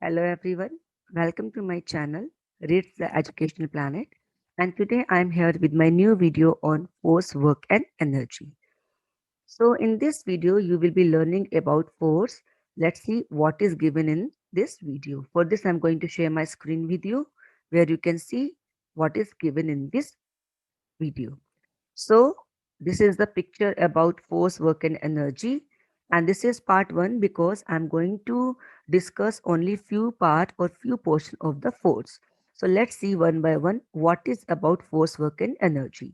Hello everyone, welcome to my channel Reads the Educational Planet, and today I am here with my new video on force, work and energy. So in this video you will be learning about force. Let's see what is given in this video. For this I am going to share my screen with you where you can see what is given in this video. So this is the picture about force, work and energy, and this is part 1 because I'm going to discuss only few part or few portion of the force. So let's see one by one what is about force, work and energy.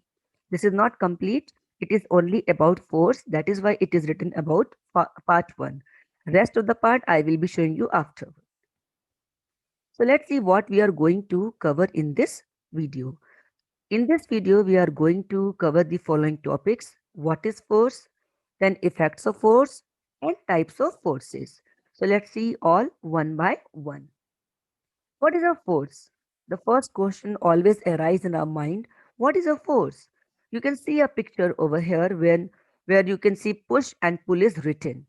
This is not complete. It is only about force. That is why it is written about part 1. Rest of the part I will be showing you after. So let's see what we are going to cover in this video. In this video, we are going to cover the following topics. What is force? Then effects of force and types of forces. So let's see all one by one. What is a force? The first question always arises in our mind. What is a force? You can see a picture over here where you can see push and pull is written.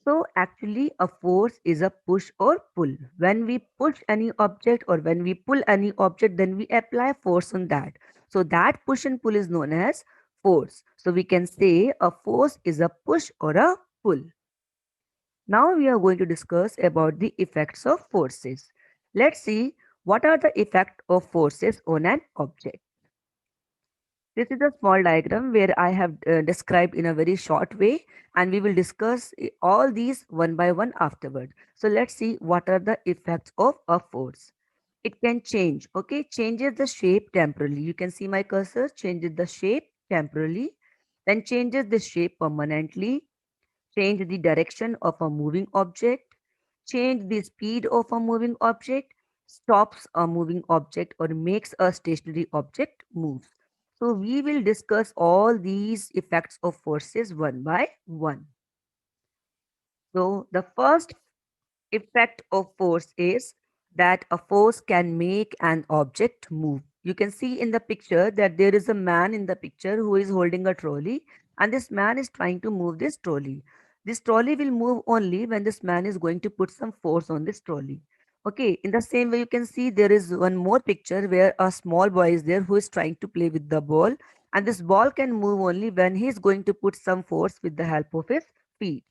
So actually a force is a push or pull. When we push any object or when we pull any object, then we apply force on that. So that push and pull is known as force. So we can say a force is a push or a pull. Now we are going to discuss about the effects of forces. Let's see what are the effect of forces on an object. This is a small diagram where I have described in a very short way, and we will discuss all these one by one afterward. So let's see what are the effects of a force. It can change, okay, changes the shape temporarily. You can see my cursor changes the shape temporarily, then changes the shape permanently, change the direction of a moving object, change the speed of a moving object, stops a moving object or makes a stationary object move. So we will discuss all these effects of forces one by one. So the first effect of force is that a force can make an object move. You can see in the picture that there is a man in the picture who is holding a trolley, and this man is trying to move this trolley. This trolley will move only when this man is going to put some force on this trolley. Okay, in the same way you can see there is one more picture where a small boy is there who is trying to play with the ball, and this ball can move only when he is going to put some force with the help of his feet.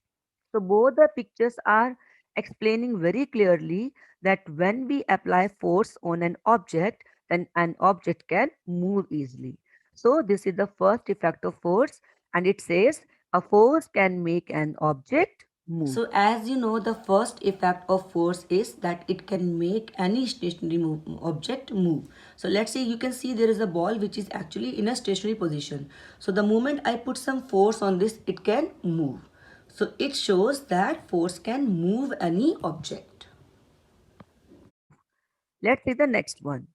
So both the pictures are explaining very clearly that when we apply force on an object, then an object can move easily. So this is the first effect of force, and it says a force can make an object move. So as you know, the first effect of force is that it can make any stationary object move. So let's say you can see there is a ball which is actually in a stationary position. So the moment I put some force on this, it can move. So it shows that force can move any object. Let's see the next one.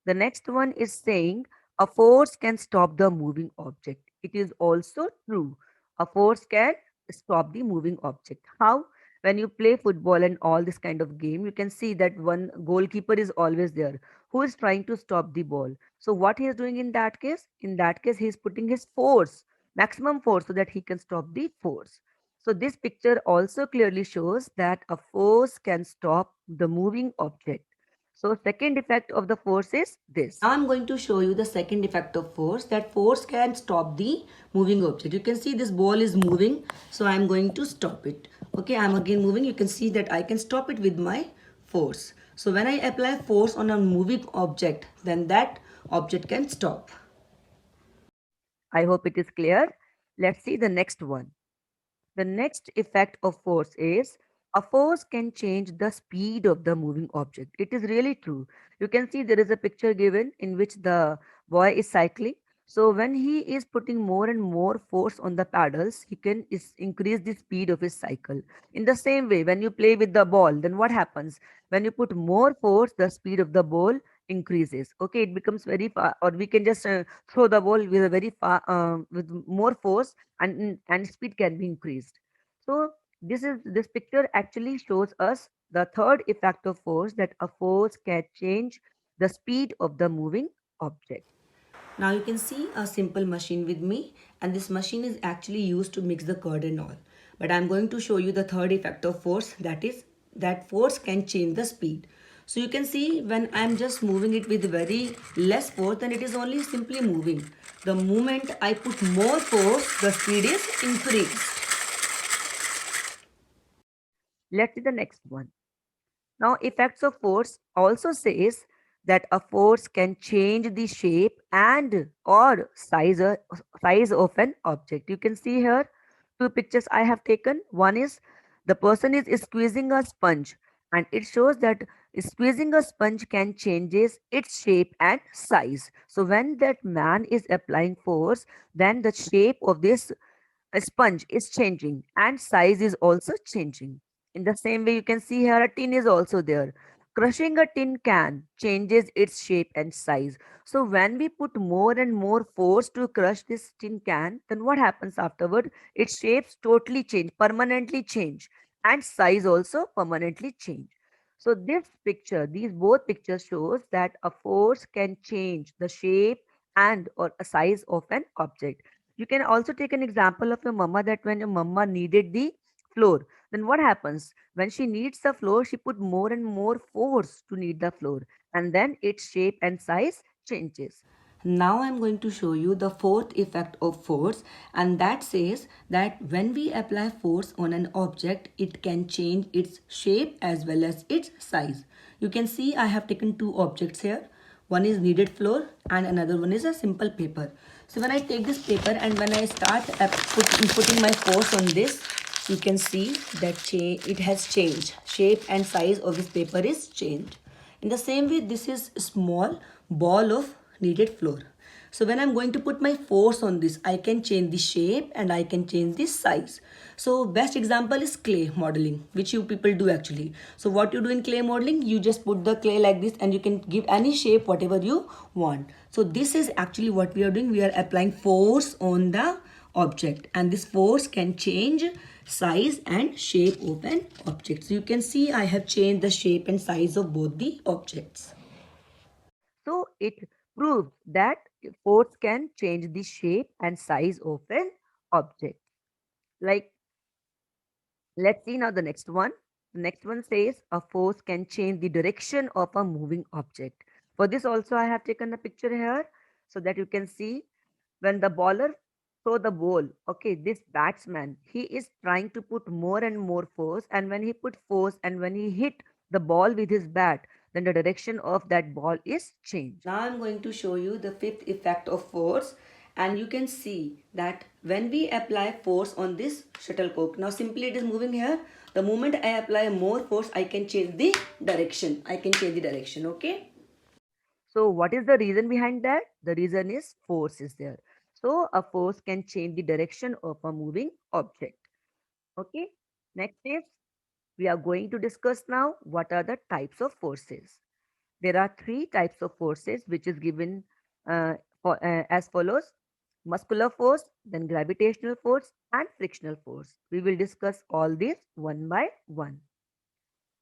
The next one is saying a force can stop the moving object. It is also true. A force can stop the moving object. How? When you play football and all this kind of game, you can see that one goalkeeper is always there who is trying to stop the ball. So what he is doing in that case? In that case, he is putting his force, maximum force, so that he can stop the force. So this picture also clearly shows that a force can stop the moving object. So second effect of the force is this. Now I'm going to show you the second effect of force, that force can stop the moving object. You can see this ball is moving, so I'm going to stop it. Okay, I'm again moving. You can see that I can stop it with my force. So when I apply force on a moving object, then that object can stop. I hope it is clear. Let's see the next one. The next effect of force is a force can change the speed of the moving object. It is really true. You can see there is a picture given in which the boy is cycling. So when he is putting more and more force on the pedals, he can increase the speed of his cycle. In the same way, when you play with the ball, then what happens? When you put more force, the speed of the ball increases. Okay, it becomes very far, or we can just throw the ball with a very far, with more force, and speed can be increased. So this picture actually shows us the third effect of force, that a force can change the speed of the moving object. Now you can see a simple machine with me, and this machine is actually used to mix the curd and all. But I'm going to show you the third effect of force, that is that force can change the speed. So you can see when I am just moving it with very less force, then it is only simply moving. The moment I put more force, the speed is increased. Let's see the next one. Now, effects of force also says that a force can change the shape and or size of an object. You can see here two pictures I have taken. One is the person is squeezing a sponge, and it shows that squeezing a sponge can changes its shape and size. So when that man is applying force, then the shape of this a sponge is changing and size is also changing. In the same way, you can see here a tin is also there. Crushing a tin can changes its shape and size. So when we put more and more force to crush this tin can, then what happens afterward? Its shapes totally change, permanently change, and size also permanently change. So this picture, these both pictures shows that a force can change the shape and or a size of an object. You can also take an example of your mama, that when your mama needed the floor, then what happens? When she needs the floor, she put more and more force to knead the floor, and then its shape and size changes. Now I'm going to show you the fourth effect of force, and that says that when we apply force on an object, it can change its shape as well as its size. You can see I have taken two objects here. One is kneaded floor and another one is a simple paper. So when I take this paper and when I start putting my force on this, you can see that it has changed. Shape and size of this paper is changed. In the same way, this is a small ball of kneaded flour. So when I'm going to put my force on this, I can change the shape and I can change the size. So best example is clay modeling, which you people do actually. So what you do in clay modeling, you just put the clay like this and you can give any shape whatever you want. So this is actually what we are doing. We are applying force on the object, and this force can change size and shape of an object. So you can see I have changed the shape and size of both the objects. So it proves that force can change the shape and size of an object. Like, let's see now the next one. The next one says a force can change the direction of a moving object. For this also I have taken a picture here so that you can see when the bowler throw the ball. Okay, this batsman, he is trying to put more and more force, and when he put force and when he hit the ball with his bat, then the direction of that ball is changed. Now I'm going to show you the fifth effect of force, and you can see that when we apply force on this shuttlecock, now simply it is moving here. The moment I apply more force, I can change the direction. Okay? So what is the reason behind that? The reason is force is there. So a force can change the direction of a moving object. Okay. Next is we are going to discuss now what are the types of forces. There are three types of forces which is given uh, as follows: muscular force, then gravitational force, and frictional force. We will discuss all these one by one.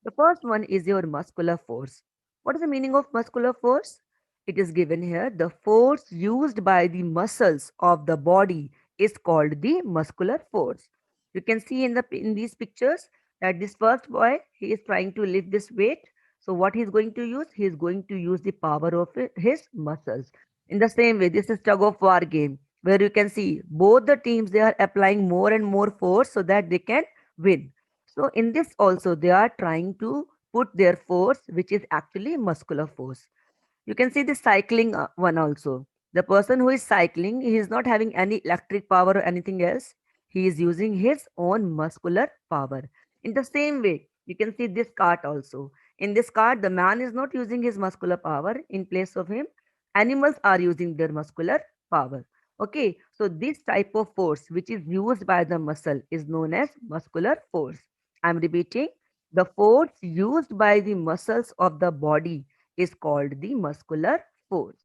The first one is your muscular force. What is the meaning of muscular force? It is given here. The force used by the muscles of the body is called the muscular force. You can see in these pictures that this first boy, he is trying to lift this weight. So what he is going to use? He is going to use the power of his muscles. In the same way, this is tug of war game where you can see both the teams, they are applying more and more force so that they can win. So in this also they are trying to put their force, which is actually muscular force. You can see the cycling one also. The person who is cycling, he is not having any electric power or anything else. He is using his own muscular power. In the same way, you can see this cart also. In this cart, the man is not using his muscular power. In place of him, animals are using their muscular power. Okay, so this type of force which is used by the muscle is known as muscular force. I'm repeating, the force used by the muscles of the body is called the muscular force.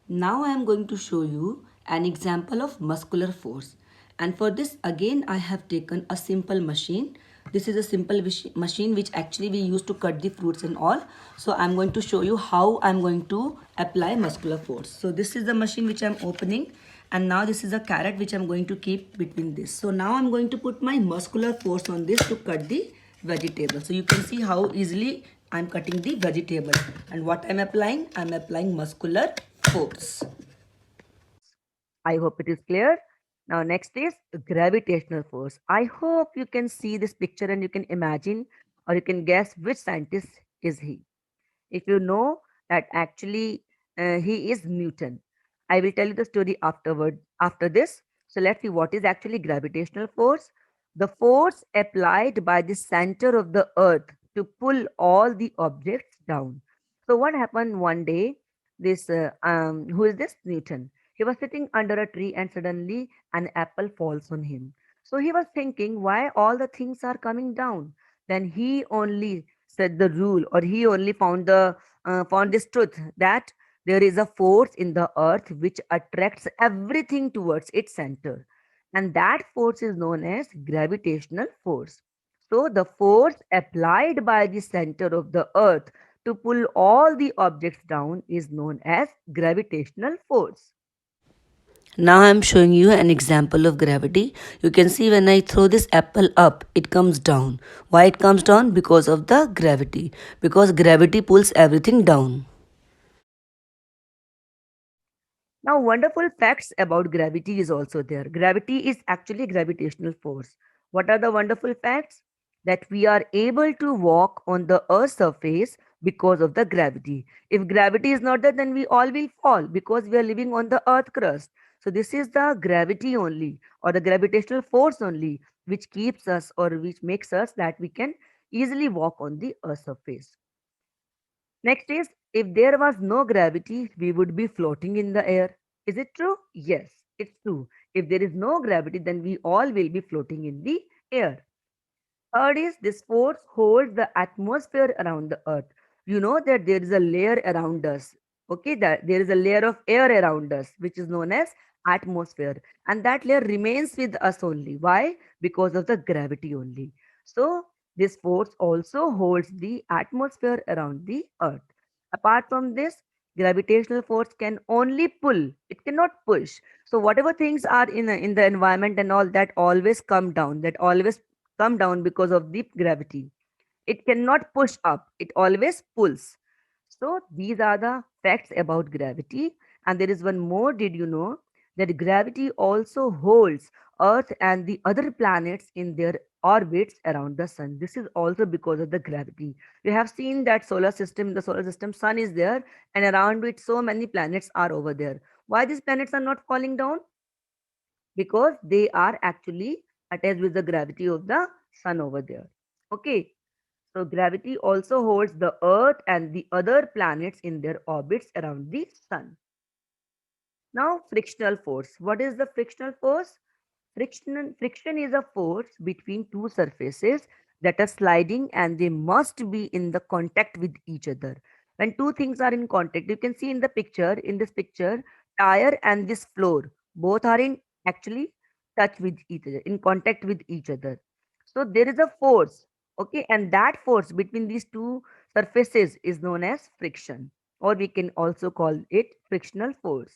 Now I am going to show you an example of muscular force. And for this again I have taken a simple machine. This is a simple machine which actually we use to cut the fruits and all. So I am going to show you how I am going to apply muscular force. So this is the machine which I am opening, and now this is a carrot which I am going to keep between this. So now I am going to put my muscular force on this to cut the vegetable. So you can see how easily I'm cutting the vegetable. And what I'm applying? I'm applying muscular force. I hope it is clear. Now, next is gravitational force. I hope you can see this picture and you can imagine or you can guess which scientist is he. If you know that actually he is Newton. I will tell you the story afterward after this. So let's see what is actually gravitational force. The force applied by the center of the earth to pull all the objects down. So what happened one day? This who is this Newton? He was sitting under a tree and suddenly an apple falls on him. So he was thinking why all the things are coming down. Then he only said the rule, or he only found this truth that there is a force in the earth which attracts everything towards its center, and that force is known as gravitational force. So the force applied by the center of the earth to pull all the objects down is known as gravitational force. Now I'm showing you an example of gravity. You can see when I throw this apple up, it comes down. Why it comes down? Because of the gravity. Because gravity pulls everything down. Now, wonderful facts about gravity is also there. Gravity is actually gravitational force. What are the wonderful facts? That we are able to walk on the earth's surface because of the gravity. If gravity is not there, then we all will fall because we are living on the earth crust. So this is the gravity only, or the gravitational force only, which keeps us or which makes us that we can easily walk on the earth's surface. Next is, if there was no gravity, we would be floating in the air. Is it true? Yes, it's true. If there is no gravity, then we all will be floating in the air. Third is, this force holds the atmosphere around the earth. You know that there is a layer around us. Okay, that there is a layer of air around us, which is known as atmosphere. And that layer remains with us only. Why? Because of the gravity only. So this force also holds the atmosphere around the earth. Apart from this, gravitational force can only pull. It cannot push. So whatever things are in the environment and all that always come down, that always come down because of the gravity. It cannot push up, it always pulls. So, these are the facts about gravity. And there is one more. Did you know that gravity also holds Earth and the other planets in their orbits around the sun? This is also because of the gravity. We have seen that the solar system, sun is there, and around it, so many planets are over there. Why these planets are not falling down? Because they are actually attached with the gravity of the sun over there. Okay, so gravity also holds the earth and the other planets in their orbits around the sun. Now, frictional force. What is the frictional force? Friction is a force between two surfaces that are sliding and they must be in the contact with each other. When two things are in contact, you can see in this picture, tire and this floor, both are in actually touch with each other, in contact with each other. So there is a force, okay, and that force between these two surfaces is known as friction, or we can also call it frictional force.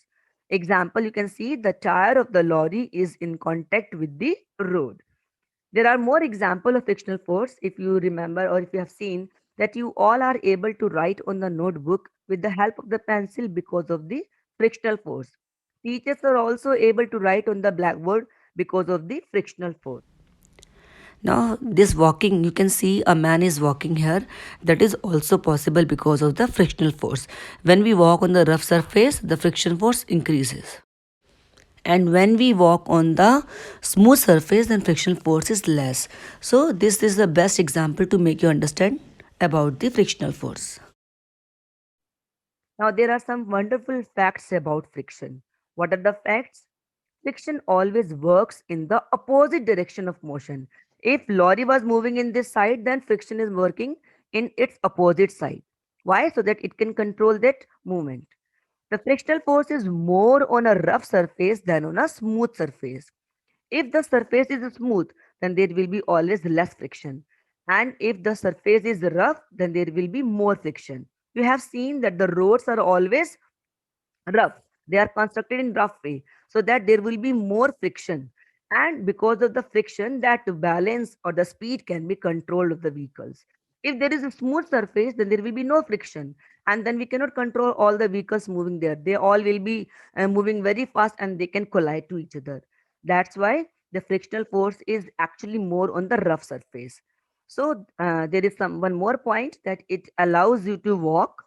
Example, you can see the tire of the lorry is in contact with the road. There are more example of frictional force if you remember or if you have seen that you all are able to write on the notebook with the help of the pencil because of the frictional force. Teachers are also able to write on the blackboard because of the frictional force. Now, this walking, you can see a man is walking here. That is also possible because of the frictional force. When we walk on the rough surface, the friction force increases. And when we walk on the smooth surface, then friction force is less. So, this is the best example to make you understand about the frictional force. Now, there are some wonderful facts about friction. What are the facts? Friction always works in the opposite direction of motion. If lorry was moving in this side, then friction is working in its opposite side. Why? So that it can control that movement. The frictional force is more on a rough surface than on a smooth surface. If the surface is smooth, then there will be always less friction. And if the surface is rough, then there will be more friction. You have seen that the roads are always rough. They are constructed in rough way so that there will be more friction. and because of the friction, that balance or the speed can be controlled of the vehicles. If there is a smooth surface, then there will be no friction, and then we cannot control all the vehicles moving there. They all will be moving very fast and they can collide to each other. That's why the frictional force is actually more on the rough surface. So there is some one more point, that it allows you to walk,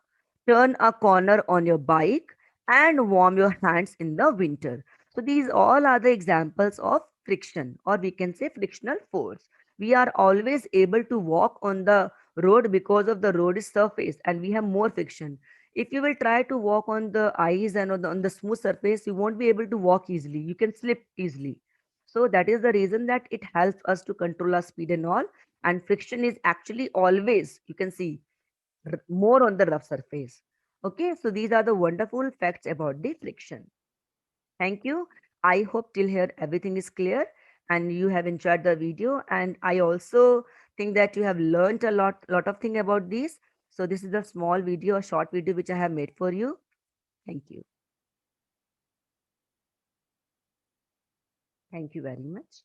turn a corner on your bike, and warm your hands in the winter. So these all are the examples of friction, or we can say frictional force. We are always able to walk on the road because of the road is surface and we have more friction. If you will try to walk on the ice and on the smooth surface, you won't be able to walk easily. You can slip easily. So that is the reason that it helps us to control our speed and all. And friction is actually always, you can see, more on the rough surface. Okay, so these are the wonderful facts about the friction. Thank you. I hope till here everything is clear and you have enjoyed the video. And I also think that you have learned a lot of thing about this. So this is a small video, a short video which I have made for you. Thank you. Thank you very much.